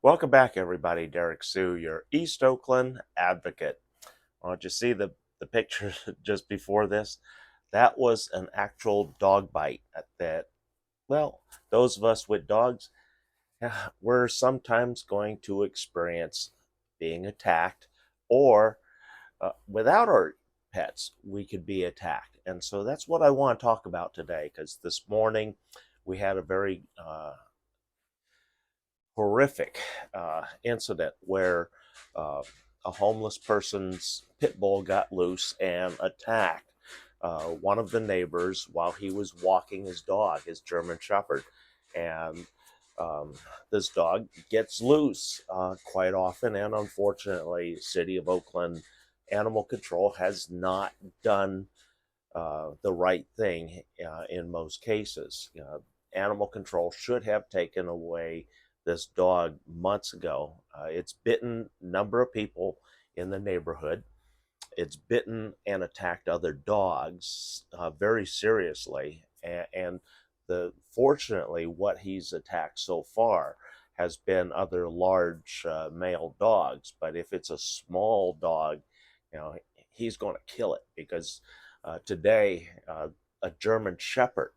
Welcome back, everybody. Derek Sue, your East Oakland advocate. Did you see the picture just before this? That was an actual dog bite that, well, those of us with dogs, we're sometimes going to experience being attacked, or without our pets, we could be attacked. And so that's what I want to talk about today, because this morning we had a very horrific incident where uh, a homeless person's pit bull got loose and attacked one of the neighbors while he was walking his dog, his German Shepherd. And um, this dog gets loose quite often, and unfortunately, City of Oakland Animal Control has not done the right thing in most cases. Animal control should have taken away this dog months ago. It's bitten a number of people in the neighborhood. It's bitten and attacked other dogs very seriously, and the fortunately, what he's attacked so far has been other large male dogs. But if it's a small dog, you know, he's going to kill it because today a German Shepherd,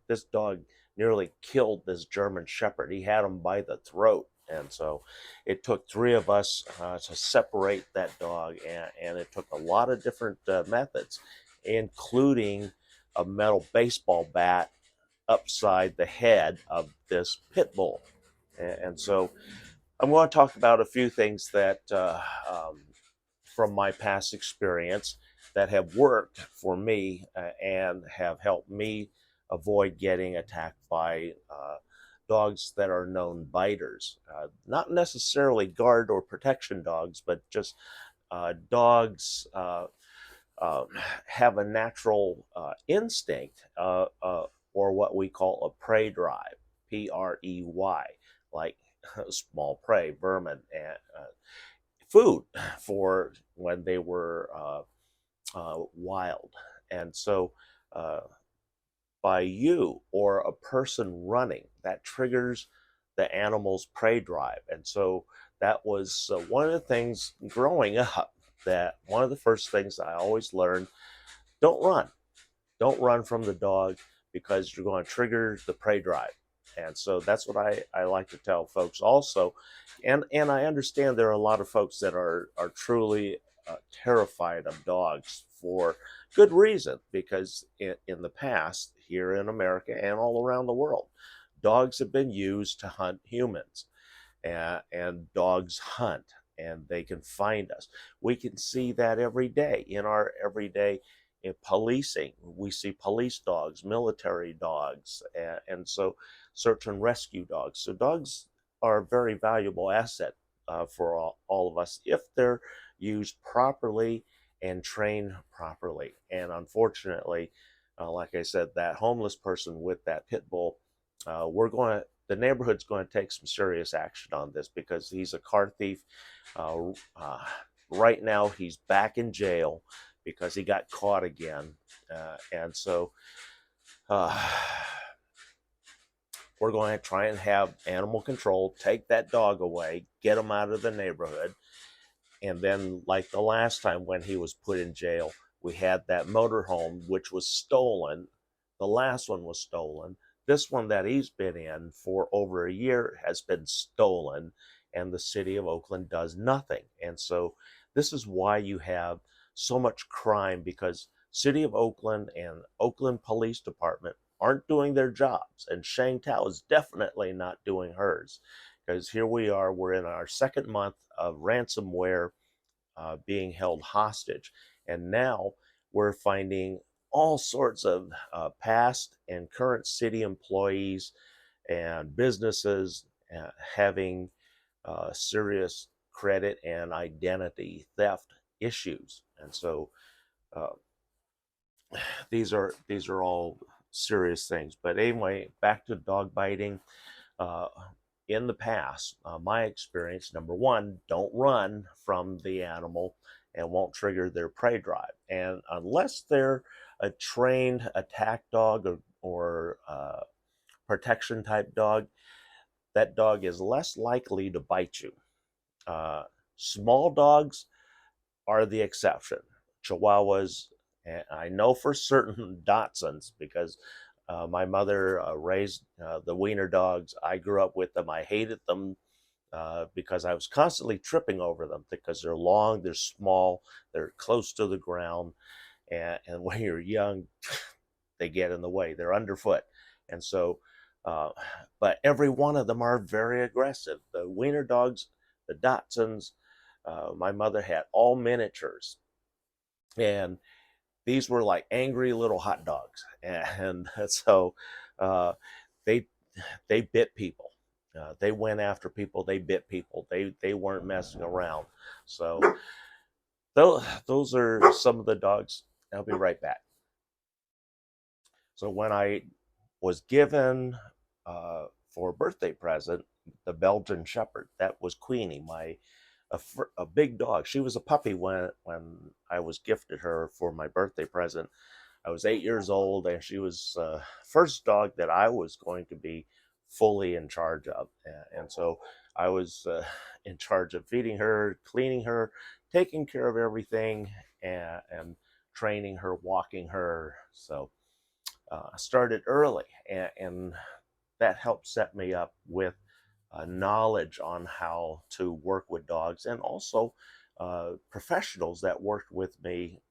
this dog nearly killed this German Shepherd. He had him by the throat. And so it took three of us to separate that dog, and it took a lot of different methods, including a metal baseball bat upside the head of this pit bull. And so I'm going to talk about a few things that from my past experience that have worked for me and have helped me avoid getting attacked by dogs that are known biters. Not necessarily guard or protection dogs, but just dogs uh, have a natural instinct or what we call a prey drive, Prey, like small prey, vermin, and food for when they were wild. And so, uh, by you or a person running, that triggers the animal's prey drive. And so, that was one of the things growing up, that one of the first things I always learned: don't run. Don't run from the dog because you're going to trigger the prey drive. And so that's what I like to tell folks also. And I understand there are a lot of folks that are truly terrified of dogs for good reason, because in the past, here in America and all around the world, dogs have been used to hunt humans, and dogs hunt, and they can find us. We can see that every day in our everyday in policing. We see police dogs, military dogs, and so search and rescue dogs. So dogs are a very valuable asset for all of us if they're used properly and trained properly. And unfortunately, like I said, that homeless person with that pit bull, the neighborhood's going to take some serious action on this because he's a car thief. Uh, uh, right now, he's back in jail because he got caught again. And so uh, we're going to try and have animal control take that dog away, get him out of the neighborhood. And then, like the last time when he was put in jail, we had that motorhome, which was stolen. The last one was stolen. This one that he's been in for over a year has been stolen, and the city of Oakland does nothing. And so, this is why you have so much crime, because city of Oakland and Oakland Police Department aren't doing their jobs, and Shang Tao is definitely not doing hers. Because here we are, we're in our second month of ransomware being held hostage. And now we're finding all sorts of past and current city employees and businesses having serious credit and identity theft issues. And so uh, these are all serious things. But anyway, back to dog biting. Uh, in the past, my experience: number one, don't run from the animal and won't trigger their prey drive. And unless they're a trained attack dog or protection type dog, that dog is less likely to bite you. Uh, Small dogs are the exception. Chihuahuas, and I know for certain Dachshunds because my mother raised the wiener dogs. I grew up with them. I hated them because I was constantly tripping over them because they're long, they're small, they're close to the ground, and when you're young, they get in the way. They're underfoot, and so. Uh, but every one of them are very aggressive. The wiener dogs, the Dachshunds, my mother had all miniatures, and these were like angry little hot dogs, and so uh, they they bit people. They went after people. They bit people. They weren't messing around. So those are some of the dogs. I'll be right back. So when I was given for a birthday present the Belgian Shepherd, that was Queenie, a big dog. She was a puppy when I was gifted her for my birthday present. I was 8 years old, and she was first dog that I was going to be fully in charge of, and so I was in charge of feeding her, cleaning her, taking care of everything, and training her, walking her. So I started early, and that helped set me up with knowledge on how to work with dogs, and also professionals that worked with me,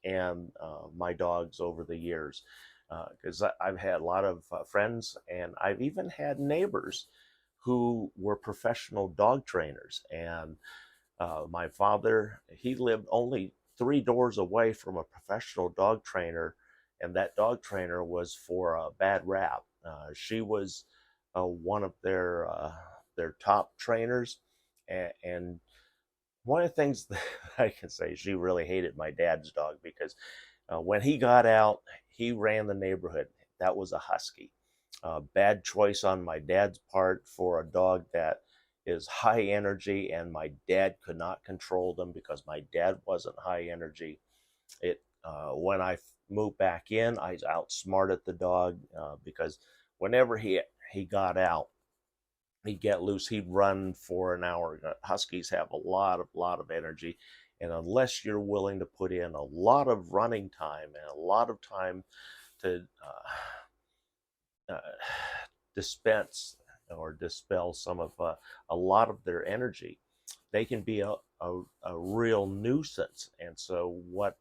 and my dogs over the years. Because I've had a lot of friends, and I've even had neighbors who were professional dog trainers. And my father, he lived only 3 doors away from a professional dog trainer, and that dog trainer was for a bad rap. She was one of their top trainers, and one of the things that I can say, she really hated my dad's dog because when he got out, he ran the neighborhood. That was a husky. Bad choice on my dad's part for a dog that is high energy, and my dad could not control them because my dad wasn't high energy. It When I moved back in, I outsmarted the dog because whenever he got out, he'd get loose, he'd run for an hour. Huskies have a lot of energy, and unless you're willing to put in a lot of running time and a lot of time to uh, dispense or dispel some of a lot of their energy, they can be a real nuisance. And so what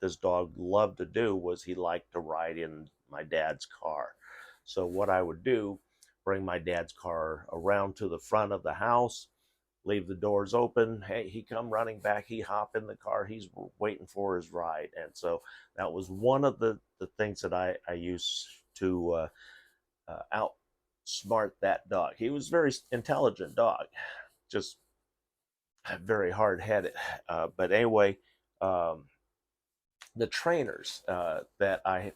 this dog loved to do was he liked to ride in my dad's car. So what I would do, bring my dad's car around to the front of the house, leave the doors open. Hey, he come running back, he hop in the car, he's waiting for his ride. And so that was one of the things that I used to outsmart that dog. He was a very intelligent dog, just very hard headed. But anyway, um, the trainers that I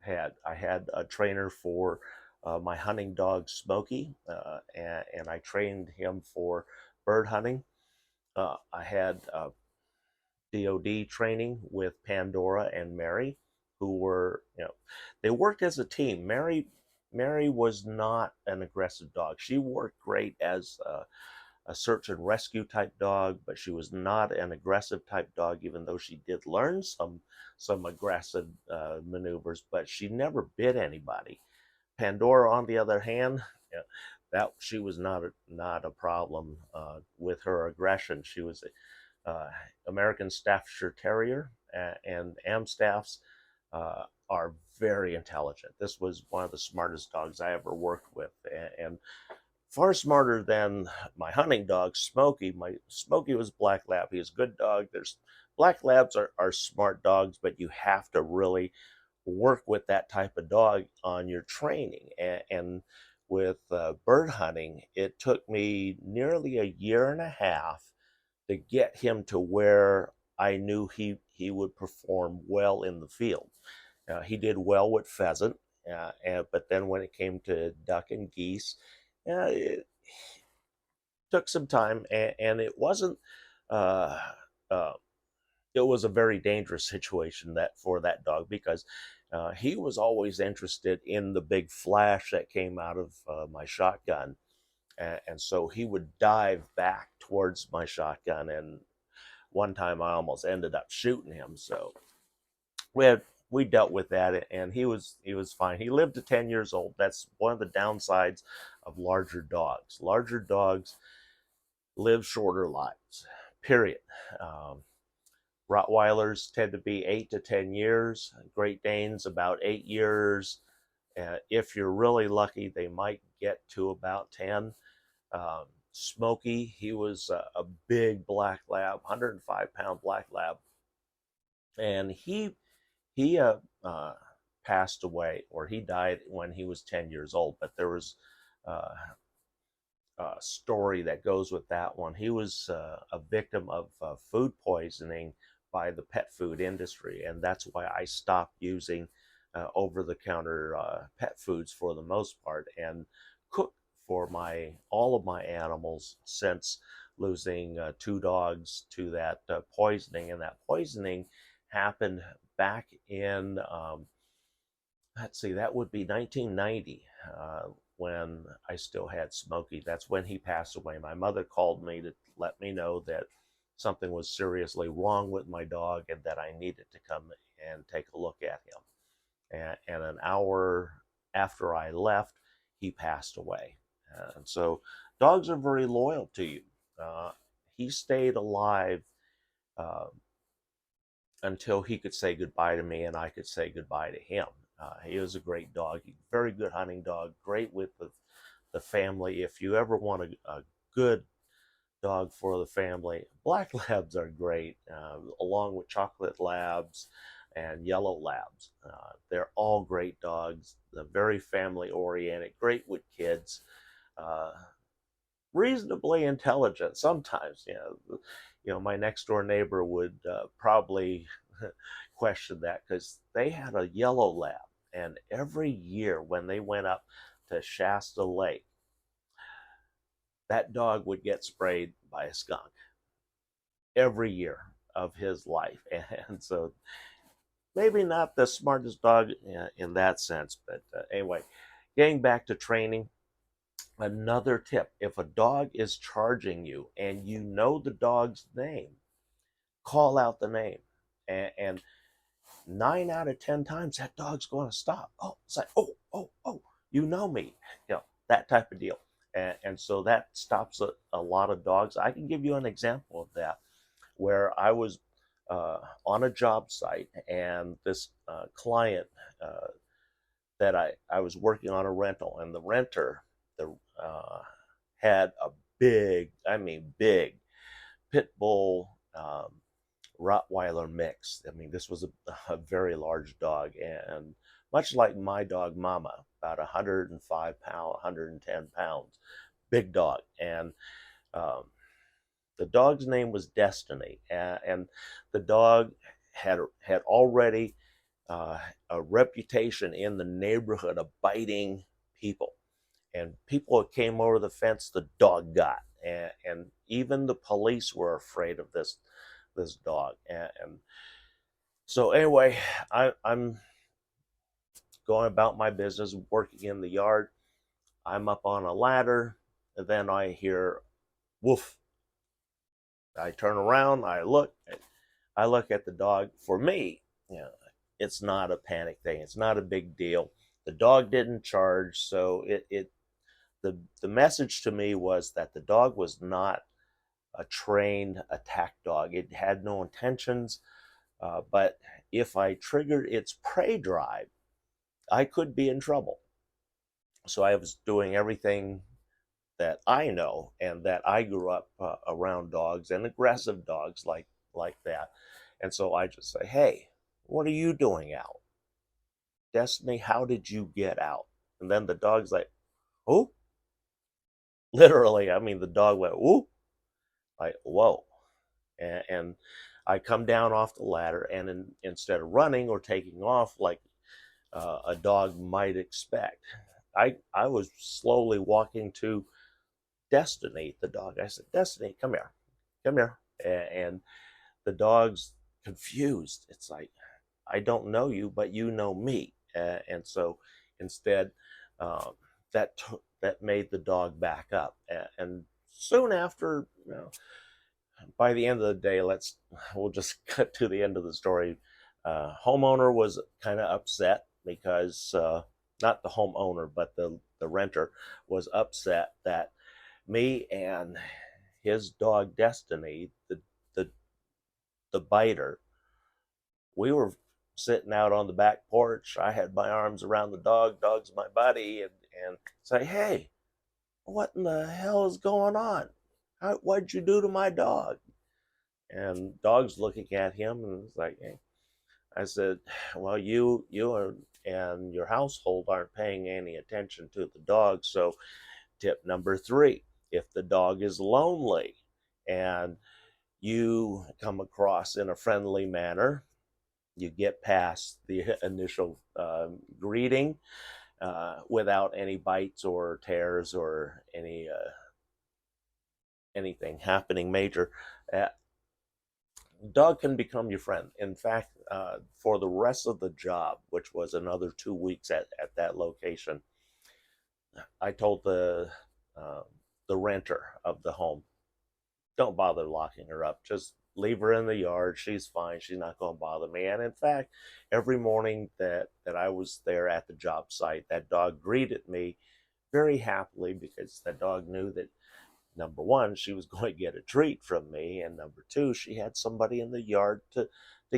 had a trainer for my hunting dog Smokey, and I trained him for bird hunting. I had DoD training with Pandora and Mary, who were, they worked as a team. Mary was not an aggressive dog. She worked great as a search and rescue type dog, but she was not an aggressive type dog, even though she did learn some aggressive maneuvers, but she never bit anybody. Pandora, on the other hand, yeah, that she was not a problem with her aggression. She was a American Staffordshire Terrier, and Amstaffs are very intelligent. This was one of the smartest dogs I ever worked with, and far smarter than my hunting dog Smokey. My Smokey was black lab. He's a good dog. There's Black labs are smart dogs, but you have to really work with that type of dog on your training. And with bird hunting, it took me nearly a year and a half to get him to where I knew he would perform well in the field. He did well with pheasant, but then when it came to duck and geese, it took some time, and it wasn't. Uh, uh, it was a very dangerous situation that for that dog because he was always interested in the big flash that came out of my shotgun. And so he would dive back towards my shotgun, and one time I almost ended up shooting him. So we had we dealt with that, and he was fine. He lived to 10 years old. That's one of the downsides of larger dogs. Larger dogs live shorter lives, period. um, Rottweilers tend to be 8 to 10 years, Great Danes about 8 years. If you're really lucky, they might get to about 10. Smokey, he was a big black lab, 105-pound black lab, and he passed away, or he died when he was 10 years old. But there was uh, story that goes with that one. He was a victim of food poisoning by the pet food industry, and that's why I stopped using over-the-counter pet foods for the most part, and cook for my all of my animals since losing 2 dogs to that poisoning. And that poisoning happened back in let's see, that would be 1990, when I still had Smokey. That's when he passed away. My mother called me to let me know that something was seriously wrong with my dog and that I needed to come and take a look at him. And an hour after I left, he passed away. And so dogs are very loyal to you. Uh, he stayed alive uh, until he could say goodbye to me and I could say goodbye to him. He was a great dog, very good hunting dog, great with the family. If you ever want a good dog for the family, black labs are great, along with chocolate labs and yellow labs. They're all great dogs. They're very family oriented, great with kids. Uh, Reasonably intelligent sometimes. My next door neighbor would probably question that, because they had a yellow lab, and every year when they went up to Shasta Lake, that dog would get sprayed by a skunk every year of his life. And so maybe not the smartest dog in that sense, but anyway, getting back to training. Another tip: if a dog is charging you and you know the dog's name, call out the name. And 9 out of 10 times that dog's going to stop. Oh, it's like, oh, oh, oh, you know me, that type of deal. And so that stops a lot of dogs. I can give you an example of that, where I was on a job site, and this client that I was working on a rental, and the renter uh, had a big, I mean, big pit bull Rottweiler mix. I mean, this was a very large dog, and much like my dog Mama, about 105 pounds, 110 pounds, big dog. And um, the dog's name was Destiny, and the dog had already a reputation in the neighborhood of biting people. And people that came over the fence, the dog got, and even the police were afraid of this dog. And so anyway, I'm going about my business, working in the yard. I'm up on a ladder, and then I hear woof. I turn around, I look at the dog. For me, it's not a panic thing. It's not a big deal. The dog didn't charge, so the message to me was that the dog was not a trained attack dog. It had no intentions, but if I triggered its prey drive, I could be in trouble. So I was doing everything that I know and that I grew up around dogs, and aggressive dogs like that. And so I just say, "Hey, what are you doing out? Destiny, how did you get out?" And then the dog's like, "Oh," literally. I mean, the dog went, "Whoop," like, "Whoa." And I come down off the ladder, and instead of running or taking off like a dog might expect, I was slowly walking to Destiny, the dog. I said, "Destiny, come here, come here." And the dog's confused. It's like, "I don't know you, but you know me." And so instead, um, that made the dog back up. And soon after, by the end of the day, we'll just cut to the end of the story. Homeowner was kind of upset because not the homeowner, but the renter was upset that me and his dog Destiny, the the biter, we were sitting out on the back porch. I had my arms around the dog. Dog's my buddy, and say, "Hey, what in the hell is going on? What'd you do to my dog?" And dog's looking at him, and it's like, "Hey," I said, "Well, and your household aren't paying any attention to the dog. So, tip number 3: if the dog is lonely, and you come across in a friendly manner, you get past the initial greeting without any bites or tears or anything happening major. Uh, Dog can become your friend. In fact, for the rest of the job, which was another 2 weeks at that location, I told uh, the renter of the home, don't bother locking her up. Just leave her in the yard. She's fine. She's not going to bother me. And in fact, every morning that I was there at the job site, that dog greeted me very happily, because that dog knew that, number one, she was going to get a treat from me, and number two, she had somebody in the yard to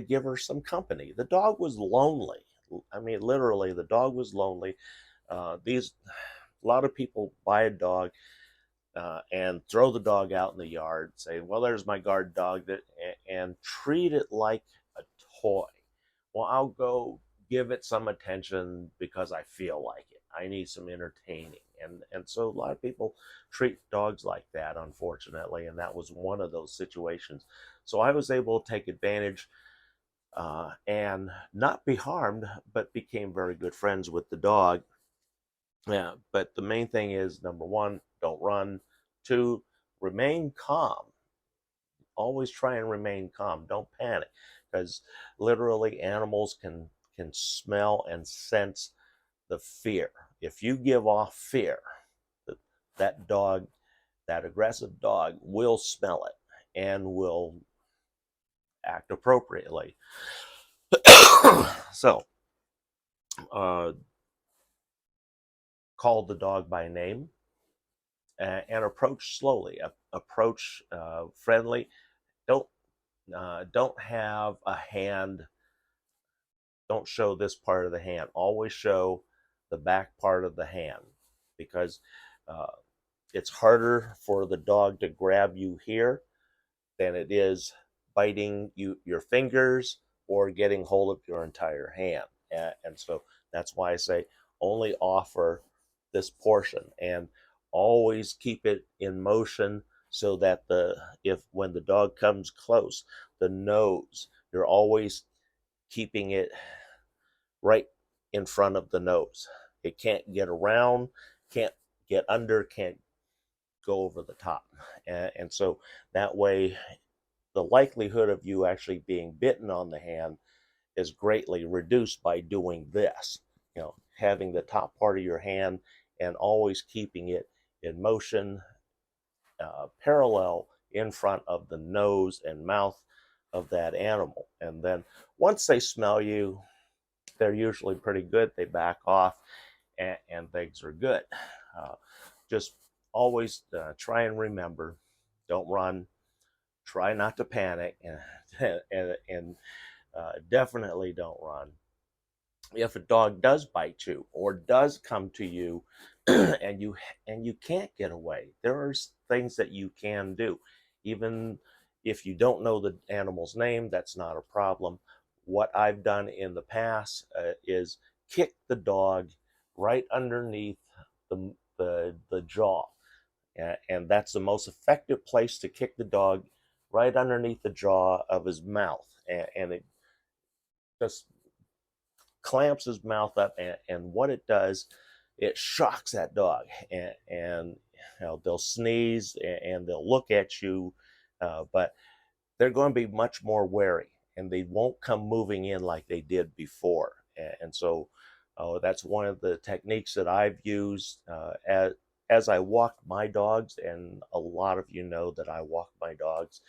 give her some company. The dog was lonely. I mean, literally, the dog was lonely. These A lot of people buy a dog and throw the dog out in the yard, say, "Well, there's my guard dog," and treat it like a toy. Well, I'll go give it some attention because I feel like it. I need some entertaining, and so a lot of people treat dogs like that, unfortunately, and that was one of those situations. So I was able to take advantage and not be harmed, but became very good friends with the dog. Yeah, but the main thing is, number one, don't run. Two, remain calm. Always try and remain calm. Don't panic, because literally animals can smell and sense the fear. If you give off fear, that that dog, that aggressive dog, will smell it and will act appropriately. So, uh, call the dog by name and approach slowly. Approach friendly. Don't don't have a hand. Don't show this part of the hand. Always show the back part of the hand, because uh, it's harder for the dog to grab you here than it is biting your fingers or getting hold of your entire hand. And so that's why I say only offer this portion, and always keep it in motion, so that the if when the dog comes close, the nose, you're always keeping it right in front of the nose. It can't get around, can't get under, can't go over the top. And so that way, the likelihood of you actually being bitten on the hand is greatly reduced by doing this. Having the top part of your hand and always keeping it in motion, parallel in front of the nose and mouth of that animal. And then once they smell you, they're usually pretty good. They back off, and things are good. Uh, just always try and remember, don't run. Try not to panic, and definitely don't run. If a dog does bite you or does come to you, and you can't get away, there are things that you can do. Even if you don't know the animal's name, that's not a problem. What I've done in the past is kick the dog right underneath the jaw, and that's the most effective place to kick the dog, right underneath the jaw of his mouth, and it just clamps his mouth up, and what it does, it shocks that dog, and they'll sneeze, and they'll look at you, but they're going to be much more wary, and they won't come moving in like they did before. And so, That's one of the techniques that I've used as I walk my dogs, and a lot of you know that I walk my dogs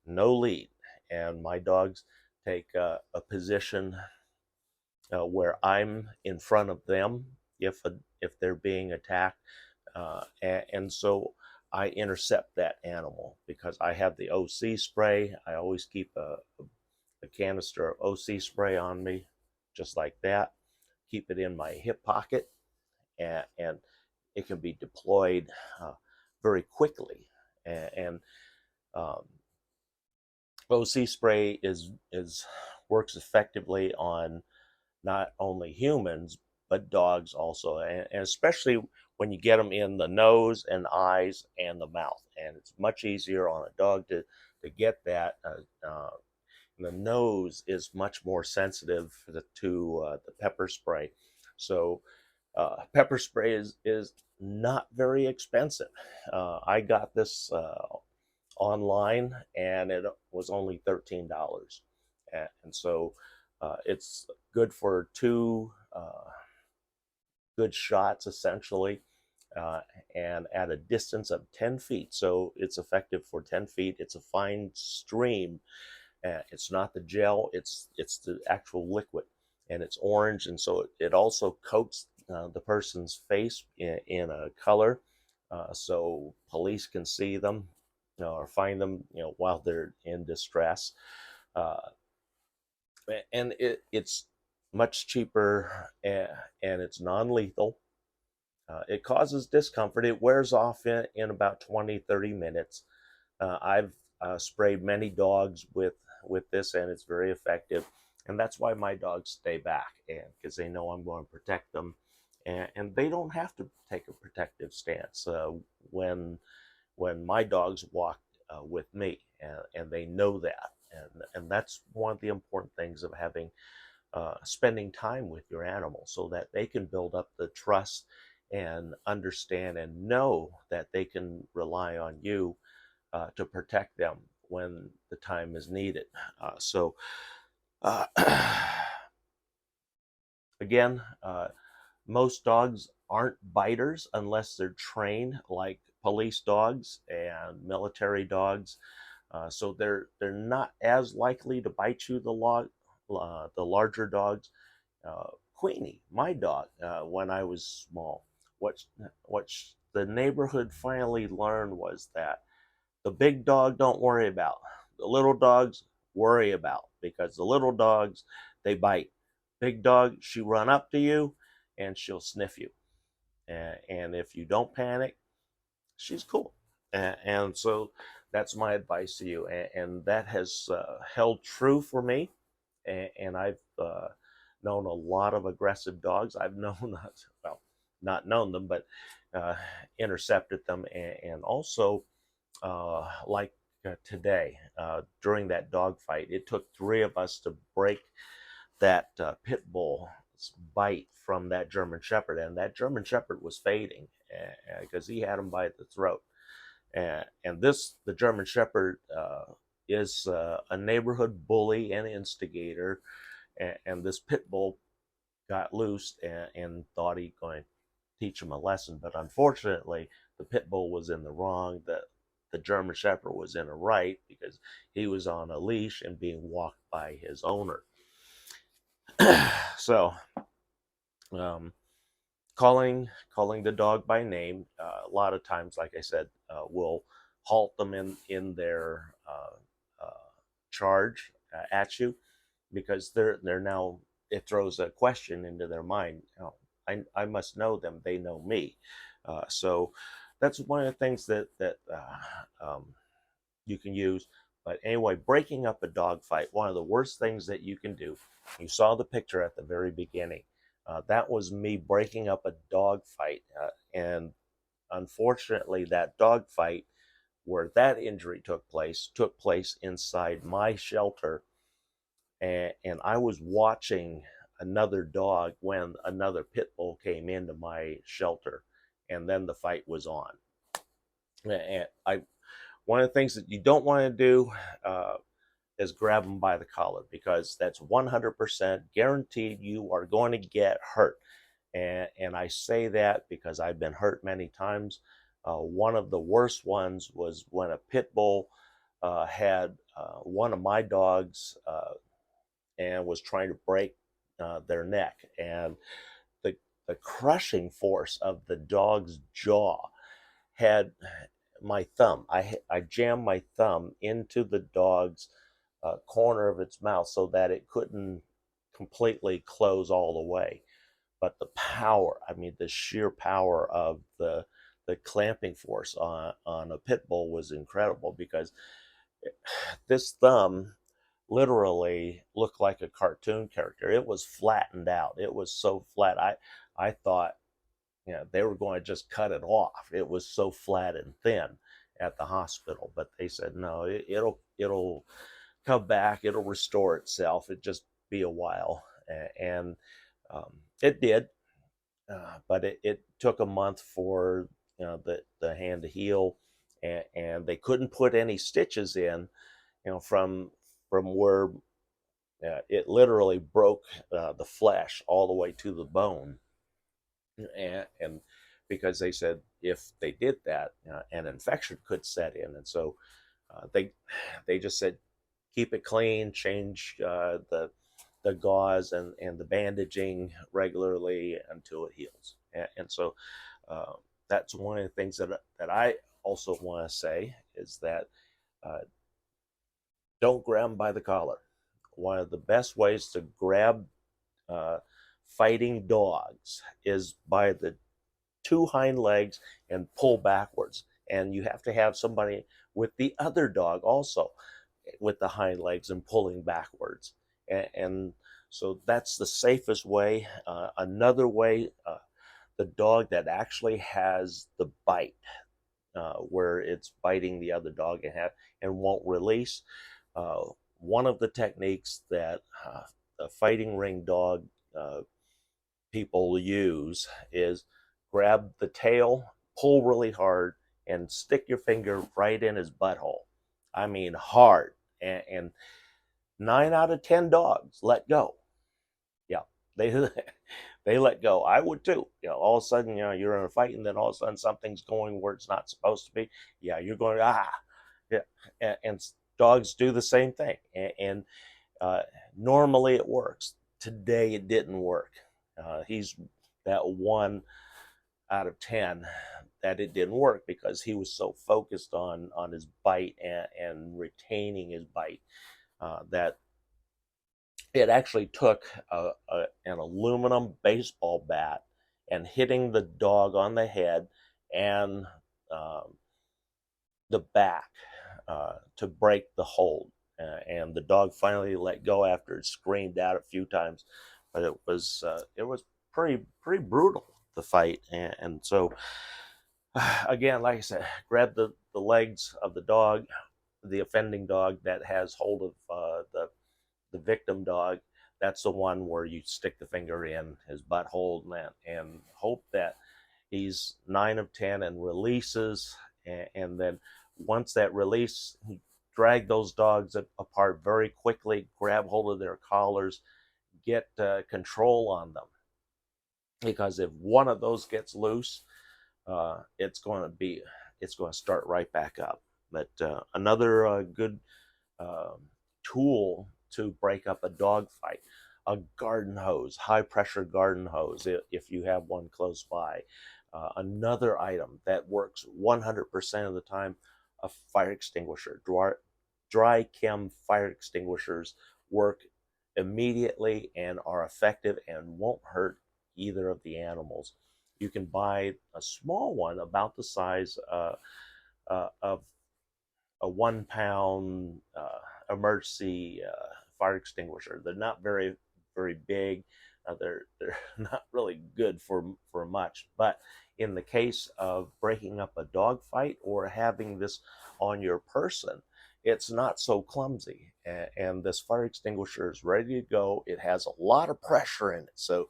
no lead, and my dogs take a position where I'm in front of them if they're being attacked, and so I intercept that animal because I have the OC spray. I always keep a canister of OC spray on me, just like that. Keep it in my hip pocket, and it can be deployed very quickly. And um, OC spray is works effectively on not only humans but dogs also, and especially when you get them in the nose and eyes and the mouth. And it's much easier on a dog to get that. The nose is much more sensitive to the pepper spray, so pepper spray is not very expensive. I got this online, and it was only $13, and so it's good for two good shots essentially, uh, and at a distance of 10 feet. So it's effective for 10 feet. It's a fine stream. It's not the gel, it's the actual liquid, and it's orange, and so it also coats the person's face in a color, so police can see them, or find them, while they're in distress. Uh, and it's much cheaper, and it's non-lethal. It causes discomfort. It wears off in about 20-30 minutes. I've sprayed many dogs with this, and it's very effective. And that's why my dogs stay back, and because they know I'm going to protect them, and they don't have to take a protective stance when when my dogs walk with me, and they know that. And that's one of the important things of having spending time with your animal, so that they can build up the trust and understand and know that they can rely on you to protect them when the time is needed. So, uh, again, most dogs aren't biters unless they're trained like police dogs and military dogs. So they're not as likely to bite you. The larger dogs. Queenie, my dog, when I was small, what what the neighborhood finally learned was that the big dog don't worry about. The little dogs worry about, because the little dogs, they bite. Big dog, she run up to you and she'll sniff you. And if you don't panic, she's cool. And so that's my advice to you. And that has held true for me. And I've known a lot of aggressive dogs. I've known, well, not known them, but uh, intercepted them, and also like today, during that dog fight, it took three of us to break that pit bull's bite from that German Shepherd, and that German Shepherd was fading because he had him by the throat. And the German Shepherd is a neighborhood bully and instigator, and this pit bull got loose and thought he'd going to teach him a lesson, but unfortunately, the pit bull was in the wrong. The German Shepherd was in a right, because he was on a leash and being walked by his owner. So, um, calling the dog by name, a lot of times, like I said, will halt them in their charge at you, because they're now, it throws a question into their mind. I must know them. They know me. So that's one of the things that you can use. But anyway, breaking up a dog fight, one of the worst things that you can do. You saw the picture at the very beginning. That was me breaking up a dog fight, and unfortunately, that dog fight where that injury took place inside my shelter, and I was watching another dog when another pit bull came into my shelter, and then the fight was on. And one of the things that you don't want to do, uh, is grab them by the collar, because that's 100% guaranteed you are going to get hurt. And I say that because I've been hurt many times. One of the worst ones was when a pit bull had one of my dogs and was trying to break their neck. And the, the crushing force of the dog's jaw had my thumb. I jammed my thumb into the dog's corner of its mouth so that it couldn't completely close all the way. But the power, I mean, the sheer power of the clamping force on a pit bull was incredible, because this thumb literally looked like a cartoon character. It was flattened out. It was so flat. I thought, they were going to just cut it off. It was so flat and thin at the hospital, but they said no. It'll come back. It'll restore itself. It just be a while, and it did. But it took a month for the hand to heal, and they couldn't put any stitches in, from where it literally broke the flesh all the way to the bone, and because they said if they did that, an infection could set in, and so they just said keep it clean, change the gauze and the bandaging regularly until it heals, and so uh, that's one of the things that I also want to say is that uh, don't grab them by the collar. One of the best ways to grab uh, fighting dogs is by the two hind legs and pull backwards. And you have to have somebody with the other dog also with the hind legs and pulling backwards. And so that's the safest way. Another way, the dog that actually has the bite, where it's biting the other dog and won't release. Uh, One of the techniques that the fighting ring dog people use is grab the tail, pull really hard, and stick your finger right in his butthole. I mean, hard. And 9 out of 10 dogs let go. Yeah, they they let go. I would too. All of a sudden, you're in a fight, and then all of a sudden something's going where it's not supposed to be. Yeah, you're going yeah, and dogs do the same thing. And normally it works. Today it didn't work. He's that 1 out of 10 that it didn't work because he was so focused on his bite and retaining his bite, that it actually took an aluminum baseball bat and hitting the dog on the head and um, the back to break the hold. And the dog finally let go after it screamed out a few times, but it was pretty brutal, the fight. And so again, like I said, grab the legs of the dog, the offending dog that has hold of the victim dog. That's the one where you stick the finger in his butthole and hope that he's 9 of 10 and releases. And then once that release, drag those dogs apart very quickly, grab hold of their collars, get control on them. Because if one of those gets loose, it's going to start right back up. But another good uh, tool to break up a dog fight, a garden hose, high pressure garden hose, if you have one close by. Another item that works 100% of the time, a fire extinguisher. Dry chem fire extinguishers work immediately and are effective and won't hurt either of the animals. You can buy a small one about the size of a 1 pound emergency fire extinguisher. They're not very big. They're not really good for much. But in the case of breaking up a dog fight or having this on your person, it's not so clumsy. And this fire extinguisher is ready to go. It has a lot of pressure in it. So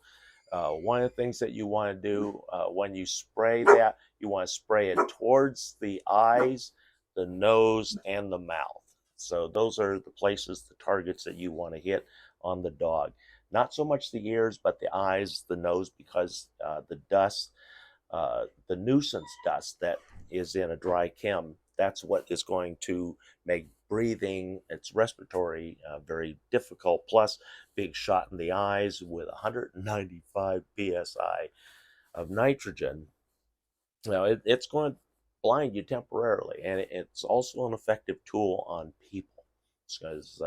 one of the things that you want to do when you spray that, you want to spray it towards the eyes, the nose, and the mouth. So those are the places, the targets that you want to hit on the dog. Not so much the ears, but the eyes, the nose, because the dust, the nuisance dust that is in a dry chem, that's what is going to make breathing, its respiratory, very difficult. Plus, being shot in the eyes with 195 psi of nitrogen, it's going to blind you temporarily, and it's also an effective tool on people because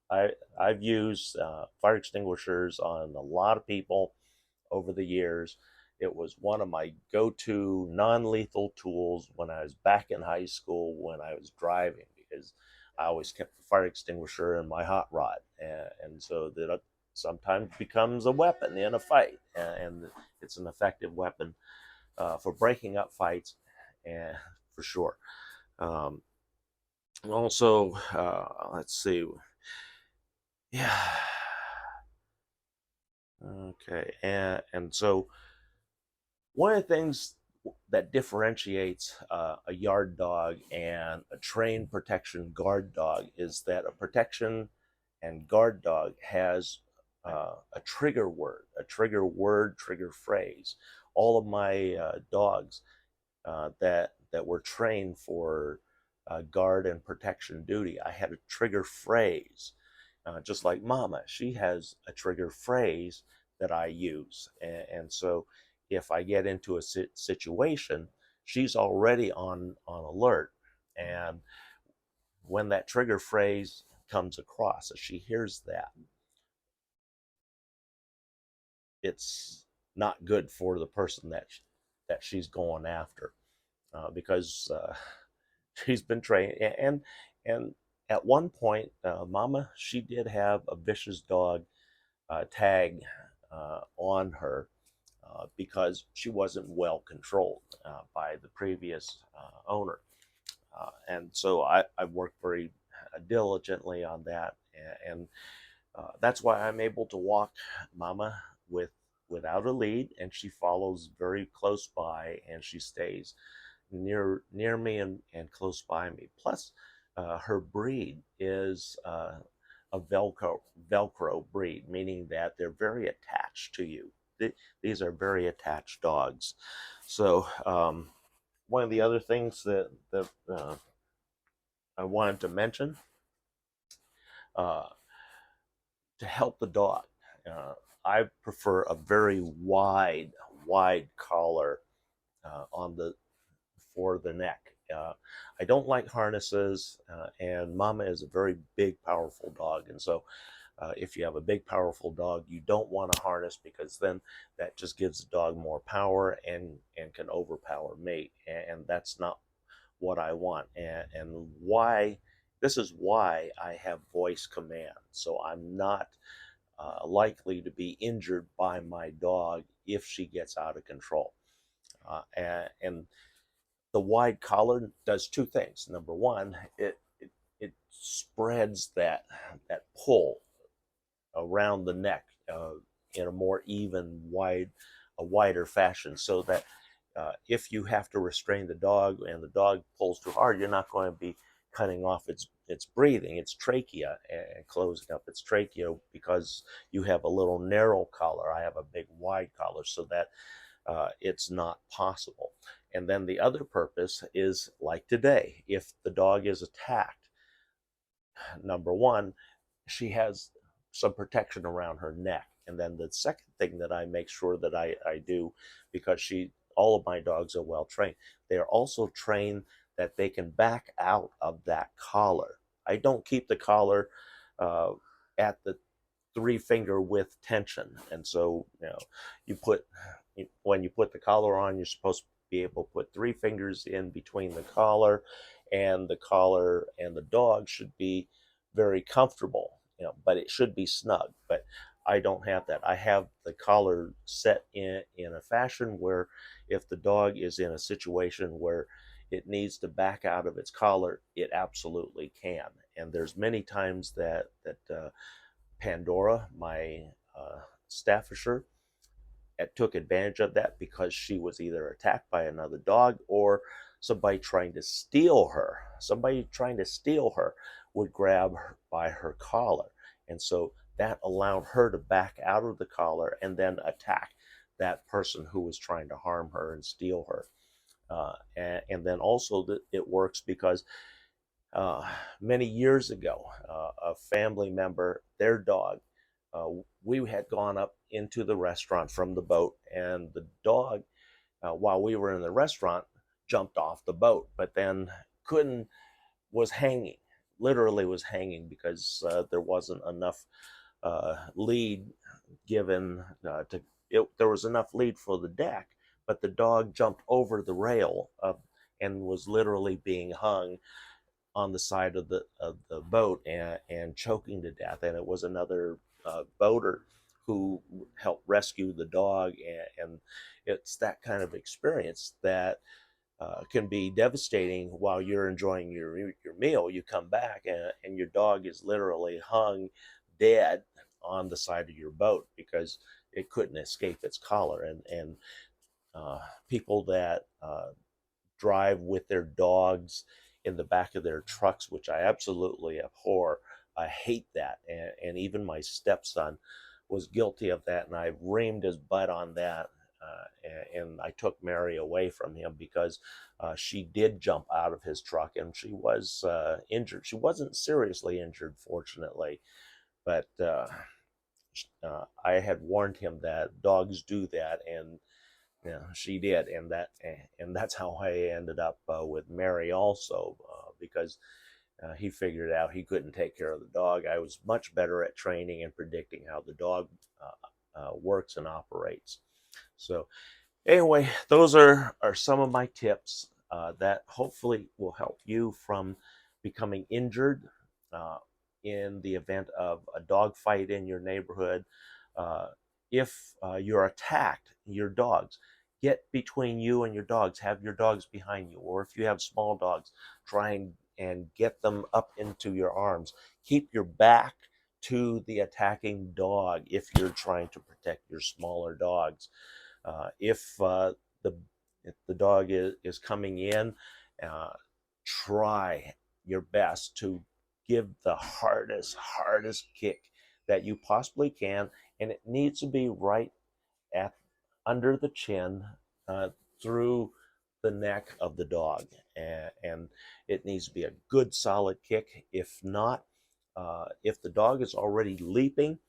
I I've used fire extinguishers on a lot of people over the years. It was one of my go-to non-lethal tools when I was back in high school when I was driving, because I always kept the fire extinguisher in my hot rod, and so that it sometimes becomes a weapon in a fight, and it's an effective weapon for breaking up fights, and for sure. Um, Also, let's see. Yeah. Okay. And so one of the things that differentiates a yard dog and a trained protection guard dog is that a protection and guard dog has a trigger word, trigger phrase. All of my dogs that were trained for guard and protection duty, I had a trigger phrase. Just like Mama, she has a trigger phrase that I use, and so if I get into a situation, she's already on alert, and when that trigger phrase comes across, if she hears that, it's not good for the person that she's going after, because she's been trained. And at one point, Mama, she did have a vicious dog tag on her because she wasn't well controlled by the previous owner. And so I worked very diligently on that, and that's why I'm able to walk Mama with without a lead, and she follows very close by, and she stays near me and close by me. Plus, her breed is a Velcro breed, meaning that they're very attached to you. These are very attached dogs. So one of the other things that I wanted to mention, uh, to help the dog, uh, I prefer a very wide collar on the for the neck. I don't like harnesses, and Mama is a very big, powerful dog, and so if you have a big, powerful dog, you don't want a harness, because then that just gives the dog more power and can overpower me, and that's not what I want. And why this is why I have voice command, so I'm not likely to be injured by my dog if she gets out of control. And the wide collar does two things. Number one, it spreads that pull around the neck in a more even, a wider fashion, so that if you have to restrain the dog and the dog pulls too hard, you're not going to be cutting off its breathing, its trachea, and closing up its trachea, because you have a little narrow collar. I have a big wide collar, so that it's not possible. And then the other purpose is, like today, if the dog is attacked, number one, she has some protection around her neck. And then the second thing that I make sure that I do, because all of my dogs are well trained, they are also trained that they can back out of that collar. I don't keep the collar uh, at the three finger width tension. And so, you put when you put the collar on, you're supposed to be able to put three fingers in between the collar, and the dog should be very comfortable, but it should be snug. But I don't have that. I have the collar set in a fashion where, if the dog is in a situation where it needs to back out of its collar, it absolutely can. And there's many times that Pandora, my Staffordshire, took advantage of that, because she was either attacked by another dog, or somebody trying to steal her, somebody trying to steal her would grab her by her collar. And so that allowed her to back out of the collar and then attack that person who was trying to harm her and steal her. And then also it works because uh, many years ago, a family member, their dog, uh, we had gone up into the restaurant from the boat, and the dog, while we were in the restaurant, jumped off the boat, but then couldn't, was hanging, literally was hanging because there wasn't enough lead given to it. There was enough lead for the deck, but the dog jumped over the rail and was literally being hung on the side of the boat and choking to death. And it was another boater who helped rescue the dog. And it's that kind of experience that can be devastating. While you're enjoying your meal, you come back and your dog is literally hung dead on the side of your boat because it couldn't escape its collar. And uh, people that drive with their dogs in the back of their trucks, which I absolutely abhor. I hate that. And even my stepson was guilty of that, and I reamed his butt on that. And I took Mary away from him because she did jump out of his truck and she was injured. She wasn't seriously injured, fortunately, but I had warned him that dogs do that, and yeah, she did, and that's how I ended up with Mary also, because he figured out he couldn't take care of the dog. I was much better at training and predicting how the dog works and operates. So anyway, those are some of my tips that hopefully will help you from becoming injured uh, in the event of a dog fight in your neighborhood. Uh, if you're attacked, your dogs, get between you and your dogs. Have your dogs behind you. Or if you have small dogs, try and get them up into your arms. Keep your back to the attacking dog if you're trying to protect your smaller dogs. If the if the dog is coming in, uh, try your best to give the hardest kick that you possibly can, and it needs to be right at under the chin, uh, through the neck of the dog, and it needs to be a good solid kick. If not, if the dog is already leaping,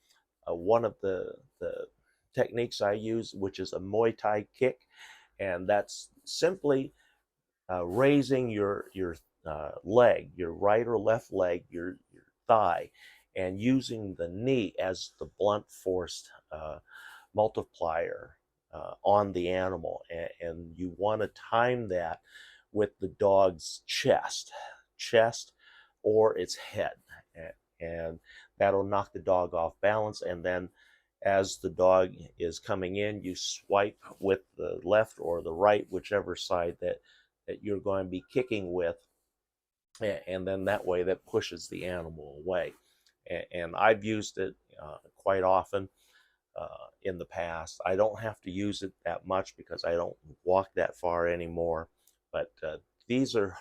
one of the techniques I use, which is a Muay Thai kick, and that's simply raising your leg, your right or left leg, your thigh, and using the knee as the blunt force multiplier on the animal. And you want to time that with the dog's chest or its head. And that'll knock the dog off balance. And then as the dog is coming in, you swipe with the left or the right, whichever side that you're going to be kicking with. And then that way that pushes the animal away. And I've used it quite often in the past. I don't have to use it that much because I don't walk that far anymore. But these are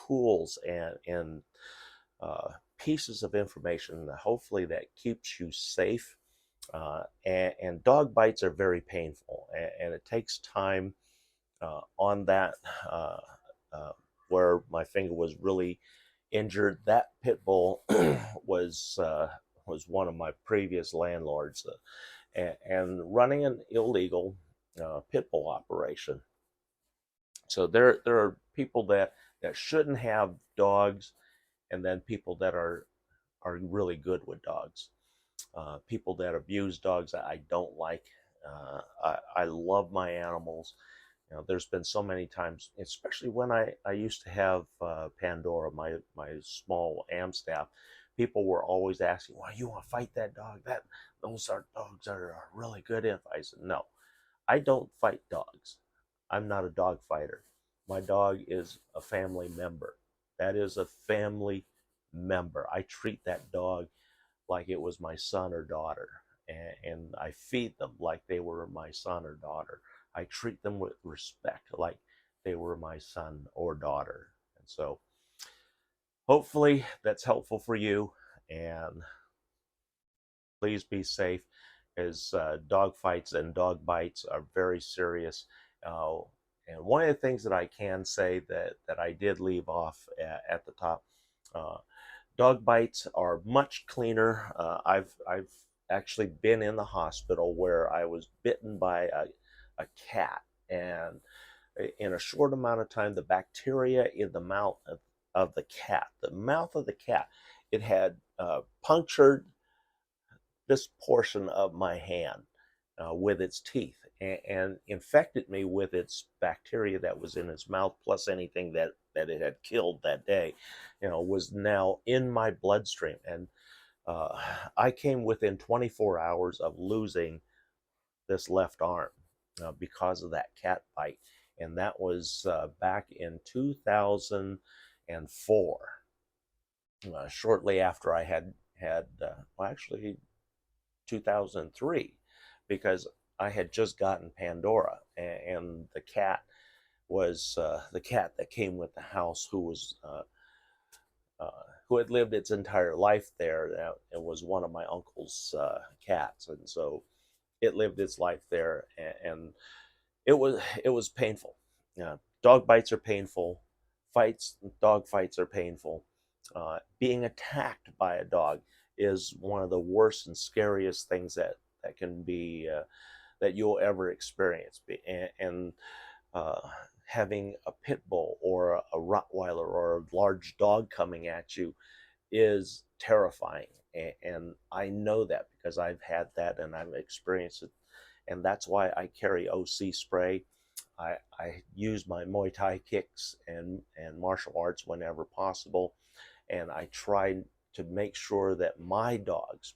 tools and pieces of information that hopefully that keeps you safe. And dog bites are very painful, and it takes time on that. Uh, where my finger was really injured, that pit bull was one of my previous landlords, and running an illegal pit bull operation. So there are people that shouldn't have dogs, and then people that are really good with dogs. People that abuse dogs, I don't like. I love my animals. You know, there's been so many times, especially when I used to have Pandora, my small Amstaff. People were always asking, "Why you want to fight that dog? Those are dogs that are really good." If I said, "No, I don't fight dogs. I'm not a dog fighter. My dog is a family member. That is a family member. I treat that dog like it was my son or daughter, and I feed them like they were my son or daughter. I treat them with respect, like they were my son or daughter. And so hopefully that's helpful for you. And please be safe, as dog fights and dog bites are very serious. Uh, and one of the things that I can say that I did leave off at the top, uh, dog bites are much cleaner. I've actually been in the hospital where I was bitten by a cat, and in a short amount of time, the bacteria in the mouth of the mouth of the cat, it had punctured this portion of my hand with its teeth, and infected me with its bacteria that was in its mouth, plus anything that it had killed that day, was now in my bloodstream. And uh, I came within 24 hours of losing this left arm because of that cat bite. And that was back in 2004, shortly after I had well, actually 2003, because I had just gotten Pandora, and the cat was the cat that came with the house, uh, who had lived its entire life there. It was one of my uncle's cats, and so it lived its life there, and it was painful. Dog bites are painful. Dog fights are painful. Being attacked by a dog is one of the worst and scariest things that can be that you'll ever experience. And uh, having a pit bull or a Rottweiler or a large dog coming at you is terrifying. And I know that because I've had that and I've experienced it. And that's why I carry OC spray. I use my Muay Thai kicks and martial arts whenever possible. And I try to make sure that my dogs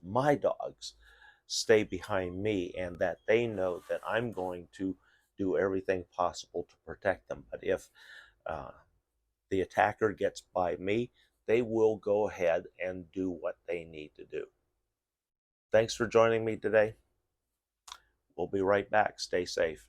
stay behind me, and that they know that I'm going to do everything possible to protect them. But if uh, the attacker gets by me, they will go ahead and do what they need to do. Thanks for joining me today. We'll be right back. Stay safe.